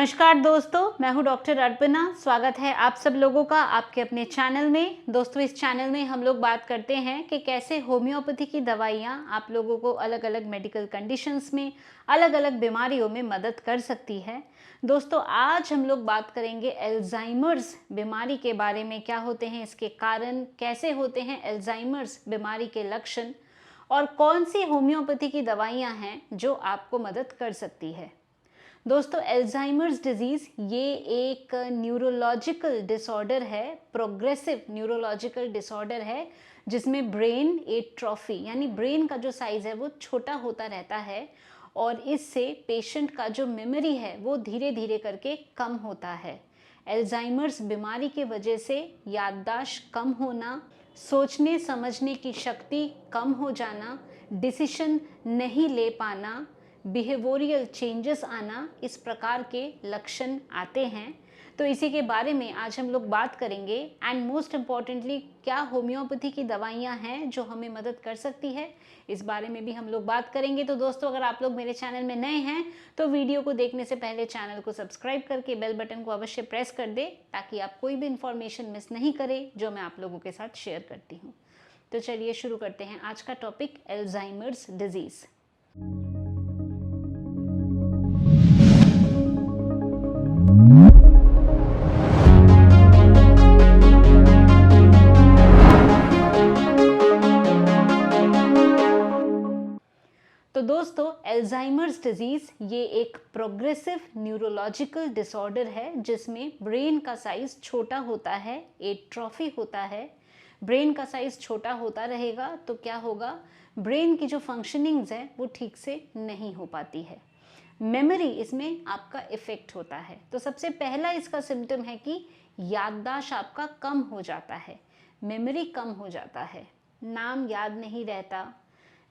नमस्कार दोस्तों, मैं हूं डॉक्टर अर्पणा। स्वागत है आप सब लोगों का आपके अपने चैनल में। दोस्तों, इस चैनल में हम लोग बात करते हैं कि कैसे होम्योपैथी की दवाइयां आप लोगों को अलग अलग मेडिकल कंडीशंस में, अलग अलग बीमारियों में मदद कर सकती है। दोस्तों, आज हम लोग बात करेंगे एल्जाइमर्स बीमारी के बारे में। क्या होते हैं इसके कारण, कैसे होते हैं एल्जाइमर्स बीमारी के लक्षण, और कौन सी होम्योपैथी की दवाइयाँ हैं जो आपको मदद कर सकती है। दोस्तों, एल्जाइमर्स डिजीज़ ये एक न्यूरोलॉजिकल डिसऑर्डर है, प्रोग्रेसिव न्यूरोलॉजिकल डिसऑर्डर है, जिसमें ब्रेन एट्रोफी यानी ब्रेन का जो साइज़ है वो छोटा होता रहता है और इससे पेशेंट का जो मेमोरी है वो धीरे धीरे करके कम होता है। एल्जाइमर्स बीमारी की वजह से याददाश्त कम होना, सोचने समझने की शक्ति कम हो जाना, डिसीजन नहीं ले पाना, बिहेवियरल चेंजेस आना, इस प्रकार के लक्षण आते हैं। तो इसी के बारे में आज हम लोग बात करेंगे। एंड मोस्ट इम्पॉर्टेंटली, क्या होम्योपैथी की दवाइयाँ हैं जो हमें मदद कर सकती है, इस बारे में भी हम लोग बात करेंगे। तो दोस्तों, अगर आप लोग मेरे चैनल में नए हैं तो वीडियो को देखने से पहले चैनल को सब्सक्राइब करके बेल बटन को अवश्य प्रेस कर दे, ताकि आप कोई भी इन्फॉर्मेशन मिस नहीं करें जो मैं आप लोगों के साथ शेयर करती हूँ। तो चलिए शुरू करते हैं आज का टॉपिक, एल्जाइमर्स डिजीज़। तो दोस्तों, एल्जाइमर्स डिजीज़ ये एक प्रोग्रेसिव न्यूरोलॉजिकल डिसऑर्डर है जिसमें ब्रेन का साइज़ छोटा होता है, एट्रोफी होता है। ब्रेन का साइज़ छोटा होता रहेगा तो क्या होगा, ब्रेन की जो फंक्शनिंग्स है वो ठीक से नहीं हो पाती है। मेमोरी इसमें आपका इफ़ेक्ट होता है। तो सबसे पहला इसका सिम्टम है कि याददाश्त आपका कम हो जाता है, मेमोरी कम हो जाता है, नाम याद नहीं रहता,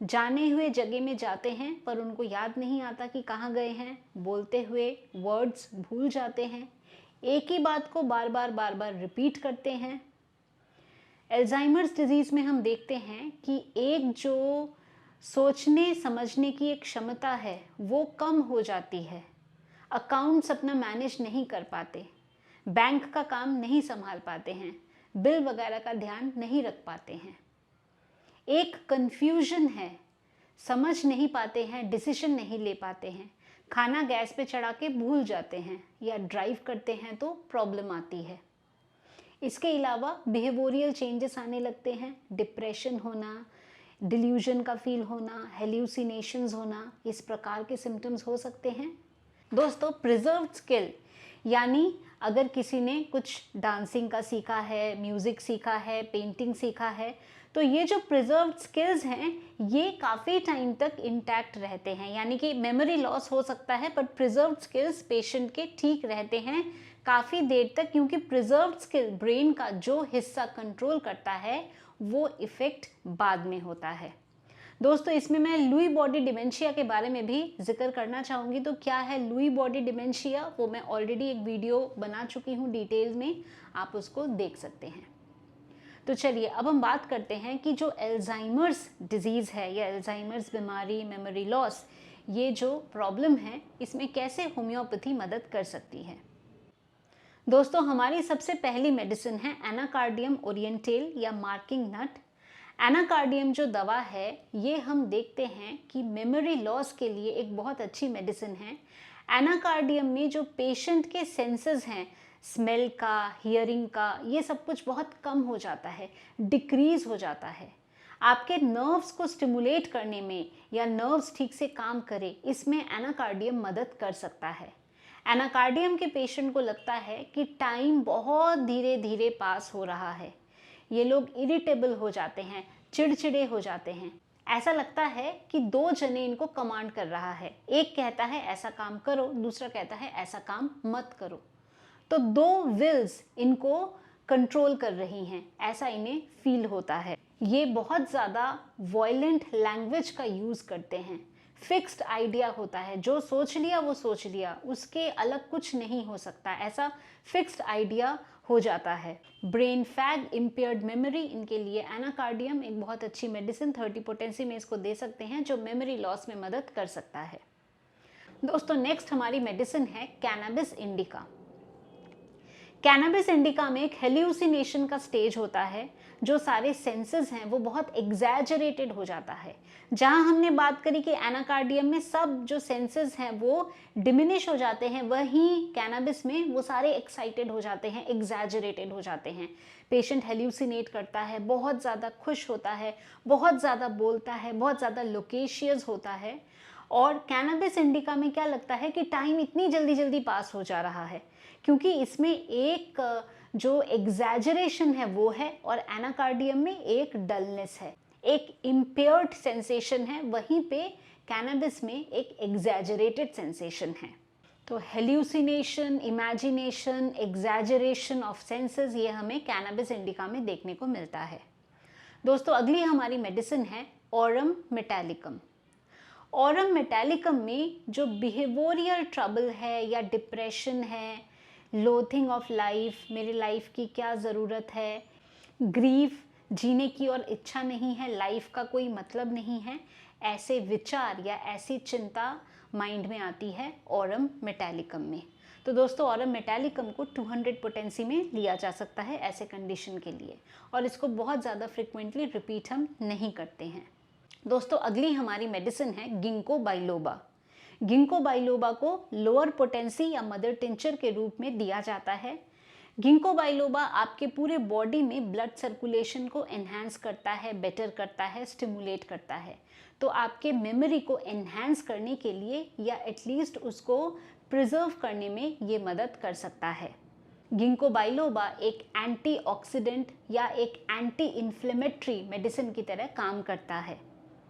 जाने हुए जगह में जाते हैं पर उनको याद नहीं आता कि कहाँ गए हैं, बोलते हुए वर्ड्स भूल जाते हैं, एक ही बात को बार बार रिपीट करते हैं। एल्जाइमर्स डिजीज़ में हम देखते हैं कि एक जो सोचने समझने की एक क्षमता है वो कम हो जाती है। अकाउंट्स अपना मैनेज नहीं कर पाते, बैंक का काम नहीं संभाल पाते हैं, बिल वगैरह का ध्यान नहीं रख पाते हैं। एक कंफ्यूजन है, समझ नहीं पाते हैं, डिसीजन नहीं ले पाते हैं, खाना गैस पे चढ़ा के भूल जाते हैं, या ड्राइव करते हैं तो प्रॉब्लम आती है। इसके अलावा बिहेवियरल चेंजेस आने लगते हैं, डिप्रेशन होना, डिल्यूजन का फील होना, हेल्यूसिनेशंस होना, इस प्रकार के सिम्टम्स हो सकते हैं। दोस्तों, प्रिजर्व्ड स्किल यानी अगर किसी ने कुछ डांसिंग का सीखा है, म्यूज़िक सीखा है, पेंटिंग सीखा है, तो ये जो प्रिजर्व्ड स्किल्स हैं ये काफ़ी टाइम तक इंटैक्ट रहते हैं। यानी कि मेमोरी लॉस हो सकता है बट प्रिजर्व्ड स्किल्स पेशेंट के ठीक रहते हैं काफ़ी देर तक, क्योंकि प्रिजर्व्ड स्किल ब्रेन का जो हिस्सा कंट्रोल करता है वो इफ़ेक्ट बाद में होता है। दोस्तों, इसमें मैं लुई बॉडी डिमेंशिया के बारे में भी जिक्र करना चाहूँगी। तो क्या है लुई बॉडी डिमेंशिया, वो मैं ऑलरेडी एक वीडियो बना चुकी हूँ डिटेल में, आप उसको देख सकते हैं। तो चलिए अब हम बात करते हैं कि जो एल्जाइमर्स डिजीज़ है या एल्जाइमर्स बीमारी, मेमोरी लॉस, ये जो प्रॉब्लम है इसमें कैसे होम्योपैथी मदद कर सकती है। दोस्तों, हमारी सबसे पहली मेडिसिन है एनाकार्डियम ओरिएंटेल या मार्किंग नट। एनाकार्डियम जो दवा है ये हम देखते हैं कि मेमोरी लॉस के लिए एक बहुत अच्छी मेडिसिन है। एनाकार्डियम में जो पेशेंट के सेंसेस हैं, स्मेल का, हियरिंग का, ये सब कुछ बहुत कम हो जाता है, डिक्रीज हो जाता है। आपके नर्व्स को स्टिमुलेट करने में या नर्व्स ठीक से काम करे, इसमें एनाकार्डियम मदद कर सकता है। एनाकार्डियम के पेशेंट को लगता है कि टाइम बहुत धीरे धीरे पास हो रहा है, ये लोग इरिटेबल हो जाते हैं, चिड़चिड़े हो जाते हैं, ऐसा लगता है कि दो जने इनको कमांड कर रहा है, एक कहता है ऐसा काम करो, दूसरा कहता है ऐसा काम मत करो। तो दो विल्स इनको कंट्रोल कर रही हैं, ऐसा इन्हें फील होता है। ये बहुत ज़्यादा वॉयलेंट लैंग्वेज का यूज़ करते हैं, फिक्स्ड आइडिया होता है, जो सोच लिया वो सोच लिया, उसके अलग कुछ नहीं हो सकता, ऐसा फिक्स्ड आइडिया हो जाता है। ब्रेन फैग, इम्पेयर्ड मेमोरी, इनके लिए एनाकार्डियम एक बहुत अच्छी मेडिसिन 30 पोटेंसी में इसको दे सकते हैं, जो मेमोरी लॉस में मदद कर सकता है। दोस्तों नेक्स्ट हमारी मेडिसिन है कैनबिस इंडिका। कैनबिस इंडिका में एक हेल्यूसिनेशन का स्टेज होता है, जो सारे सेंसेस हैं वो बहुत एग्जैजरेटेड हो जाता है। जहां हमने बात करी कि एनाकार्डियम में सब जो सेंसेस हैं वो डिमिनिश हो जाते हैं, वहीं कैनबिस में वो सारे एक्साइटेड हो जाते हैं, एग्जैजरेटेड हो जाते हैं। पेशेंट हेल्यूसिनेट करता है, बहुत ज़्यादा खुश होता है, बहुत ज़्यादा बोलता है, बहुत ज़्यादा लोकेशियस होता है। और कैनबिस इंडिका में क्या लगता है कि टाइम इतनी जल्दी जल्दी पास हो जा रहा है, क्योंकि इसमें एक जो एग्जैजरेशन है वो है, और एनाकार्डियम में एक डलनेस है, एक इम्पेयर्ड सेंसेशन है, वहीं पे कैनबिस में एक एग्जैजरेटेड सेंसेशन है। तो hallucination, imagination, exaggeration of senses, ये हमें कैनबिस इंडिका में देखने को मिलता है। दोस्तों अगली हमारी मेडिसिन है ऑरम मेटालिकम। ऑरम मेटालिकम में जो बिहेवियरल ट्रबल है या डिप्रेशन है, लोथिंग ऑफ लाइफ, मेरी लाइफ की क्या ज़रूरत है, ग्रीफ, जीने की और इच्छा नहीं है, लाइफ का कोई मतलब नहीं है, ऐसे विचार या ऐसी चिंता माइंड में आती है ऑरम मेटालिकम में। तो दोस्तों ऑरम मेटालिकम को 200 पोटेंसी में लिया जा सकता है ऐसे कंडीशन के लिए, और इसको बहुत ज़्यादा फ्रिक्वेंटली रिपीट हम नहीं करते हैं। दोस्तों अगली हमारी मेडिसिन है गिंको बाइलोबा। गिंको बाइलोबा को लोअर पोटेंसी या मदर टिंचर के रूप में दिया जाता है। गिंको बाइलोबा आपके पूरे बॉडी में ब्लड सर्कुलेशन को एनहांस करता है, बेटर करता है, स्टिमुलेट करता है। तो आपके मेमोरी को एनहांस करने के लिए या एटलीस्ट उसको प्रिजर्व करने में ये मदद कर सकता है। गिंको बाइलोबा एक एंटीऑक्सीडेंट या एक एंटी इन्फ्लेमेटरी मेडिसिन की तरह काम करता है।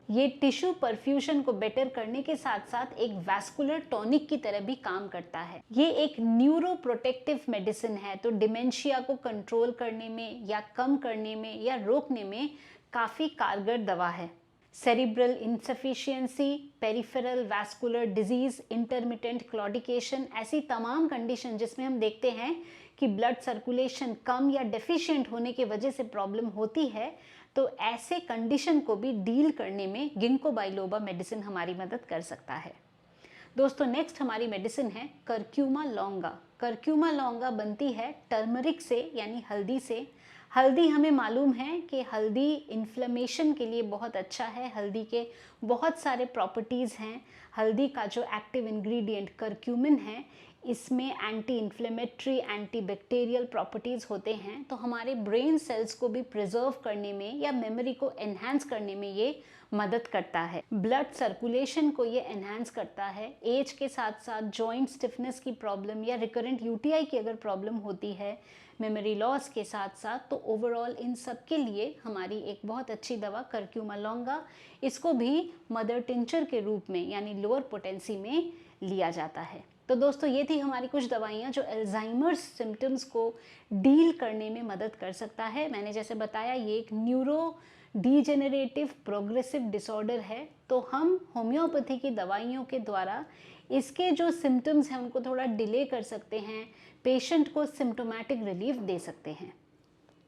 ये टिश्यू परफ्यूजन को बेटर करने के साथ साथ एक वैस्कुलर टॉनिक की तरह भी काम करता है। ये एक न्यूरो प्रोटेक्टिव मेडिसिन है, तो डिमेंशिया को कंट्रोल करने में या कम करने में या रोकने में काफ़ी कारगर दवा है। Cerebral insufficiency, peripheral vascular disease, intermittent claudication, ऐसी तमाम कंडीशन जिसमें हम देखते हैं कि ब्लड सर्कुलेशन कम या डेफिशिएंट होने की वजह से प्रॉब्लम होती है, तो ऐसे कंडीशन को भी डील करने में गिंको बाइलोबा मेडिसिन हमारी मदद कर सकता है। दोस्तों नेक्स्ट हमारी मेडिसिन है करक्यूमा लॉन्गा। करक्यूमा लॉन्गा बनती है टर्मरिक से, यानी हल्दी से। हल्दी हमें मालूम है कि हल्दी इन्फ्लेमेशन के लिए बहुत अच्छा है, हल्दी के बहुत सारे प्रॉपर्टीज़ हैं। हल्दी का जो एक्टिव इंग्रेडिएंट करक्यूमिन है, इसमें anti inflammatory, anti bacterial properties होते हैं, तो हमारे ब्रेन सेल्स को भी प्रिजर्व करने में या मेमोरी को एनहांस करने में ये मदद करता है। ब्लड सर्कुलेशन को ये एनहांस करता है। एज के साथ साथ जॉइंट स्टिफनेस की प्रॉब्लम या रिकरेंट यूटीआई की अगर प्रॉब्लम होती है, मेमोरी लॉस के साथ साथ, तो ओवरऑल इन सब के लिए हमारी एक बहुत अच्छी दवा करक्यूमा लॉन्गा। इसको भी मदर टिंचर के रूप में यानी लोअर पोटेंसी में लिया जाता है। तो दोस्तों ये थी हमारी कुछ दवाइयाँ जो अल्जाइमर्स सिम्टम्स को डील करने में मदद कर सकता है। मैंने जैसे बताया ये एक न्यूरो डीजेनरेटिव प्रोग्रेसिव डिसऑर्डर है, तो हम होम्योपैथी की दवाइयों के द्वारा इसके जो सिम्टम्स हैं उनको थोड़ा डिले कर सकते हैं, पेशेंट को सिम्टोमेटिक रिलीफ दे सकते हैं।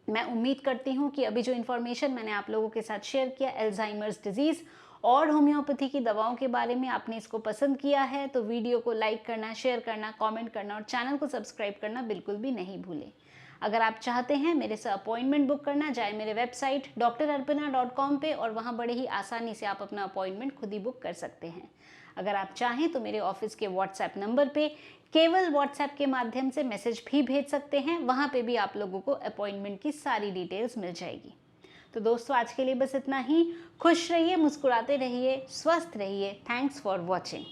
मैं उम्मीद करती हूँ कि अभी जो इन्फॉर्मेशन मैंने आप लोगों के साथ शेयर किया अल्जाइमर्स डिजीज़ और होम्योपैथी की दवाओं के बारे में, आपने इसको पसंद किया है तो वीडियो को लाइक करना, शेयर करना, कमेंट करना और चैनल को सब्सक्राइब करना बिल्कुल भी नहीं भूलें। अगर आप चाहते हैं मेरे से अपॉइंटमेंट बुक करना, जाए मेरे वेबसाइट drarpana.com पे और वहाँ बड़े ही आसानी से आप अपना अपॉइंटमेंट खुद ही बुक कर सकते हैं। अगर आप चाहें तो मेरे ऑफिस के व्हाट्सएप नंबर पे केवल व्हाट्सएप के माध्यम से मैसेज भी भेज सकते हैं, वहाँ पे भी आप लोगों को अपॉइंटमेंट की सारी डिटेल्स मिल जाएगी। तो दोस्तों आज के लिए बस इतना ही। खुश रहिए, मुस्कुराते रहिए, स्वस्थ रहिए। Thanks for watching.